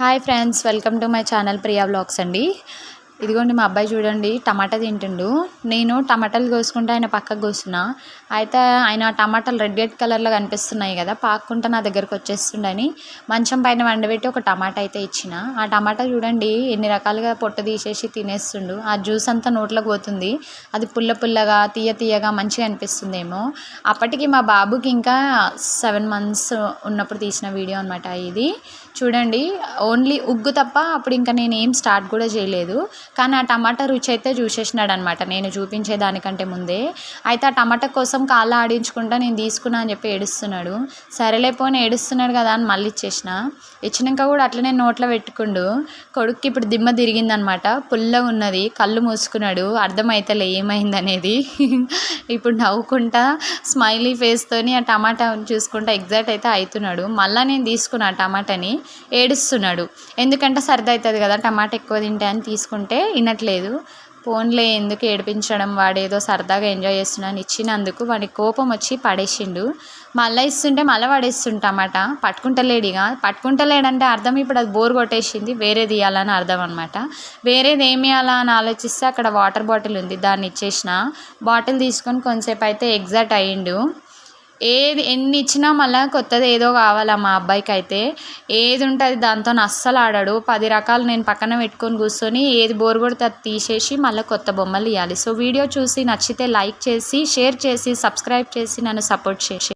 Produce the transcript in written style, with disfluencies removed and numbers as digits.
Hi friends, welcome to my channel Priya vlogs అండి. ఇదిగోండి మా అబ్బాయి చూడండి టమాటా తింటుండు. నేను టమాటాలు కోసుకుంటే ఆయన పక్కకు కోస్తున్నా. అయితే ఆయన టమాటాలు రెడ్ కలర్లో కనిపిస్తున్నాయి కదా, పాక్కుంటా నా దగ్గరకు వచ్చేస్తుండని మంచం పైన వండబెట్టి ఒక టమాటా అయితే ఇచ్చిన. ఆ టమాటా చూడండి ఎన్ని రకాలుగా పొట్టు తీసేసి తినేస్తుండు. ఆ జ్యూస్ అంతా నోట్లోకి పోతుంది. అది పుల్ల పుల్లగా తీయగా మంచిగా అనిపిస్తుందేమో. అప్పటికి మా బాబుకి ఇంకా 7 months ఉన్నప్పుడు తీసిన వీడియో అనమాట ఇది. చూడండి ఓన్లీ ఉగ్గు తప్ప అప్పుడు ఇంకా నేను ఏం స్టార్ట్ కూడా చేయలేదు. కానీ ఆ టమాటా రుచి అయితే చూసేసినాడు అనమాట నేను చూపించే దానికంటే ముందే. అయితే ఆ టమాటా కోసం కాళ్ళు ఆడించుకుంటా నేను తీసుకున్నా అని చెప్పి ఏడుస్తున్నాడు. సరేలే పోనీ ఏడుస్తున్నాడు కదా అని మళ్ళీ ఇచ్చినాక కూడా అట్లనే నోట్లో పెట్టుకుండు. కొడుక్కి ఇప్పుడు దిమ్మ తిరిగిందనమాట, పుల్లగా ఉన్నది, కళ్ళు మూసుకున్నాడు, అర్థమైతలే ఏమైందనేది. ఇప్పుడు నవ్వుకుంటా స్మైలీ ఫేస్తోని ఆ టమాటా చూసుకుంటా ఎగ్జైట్ అయితే అవుతున్నాడు. మళ్ళీ నేను తీసుకున్నా టమాటాని, ఏడుస్తున్నాడు. ఎందుకంటే సర్ది అవుతుంది కదా టమాటా ఎక్కువ తింటే అని తీసుకుంటే వినట్లేదు. ఫోన్లే ఎందుకు ఏడిపించడం, వాడేదో సరదాగా ఎంజాయ్ చేస్తున్నాను ఇచ్చినందుకు వాడికి కోపం వచ్చి పడేసిండు. మళ్ళీ ఇస్తుంటే మళ్ళీ పడేస్తుండు టమాటా. పట్టుకుంటలేడంటే అర్థం ఇప్పుడు అది బోర్ కొట్టేసింది, వేరేది ఇవ్వాలని అర్థం అనమాట. వేరేది ఏమి ఇవ్వాలా అని ఆలోచిస్తే అక్కడ వాటర్ బాటిల్ ఉంది, దాన్ని ఇచ్చేసిన. బాటిల్ తీసుకొని కొంతసేపు అయితే ఎగ్జైట్ అయ్యిండు. ఎన్ని ఇచ్చినా మళ్ళీ కొత్తది ఏదో కావాలా మా అబ్బాయికి అయితే. ఏది ఉంటుంది దాంతో అస్సలు ఆడాడు. 10 రకాలు నేను పక్కన పెట్టుకొని కూర్చొని ఏది బోర్ కొడితే అది తీసేసి మళ్ళీ కొత్త బొమ్మలు ఇవ్వాలి. సో వీడియో చూసి నచ్చితే లైక్ చేసి, షేర్ చేసి, సబ్స్క్రైబ్ చేసి నన్ను సపోర్ట్ చేసి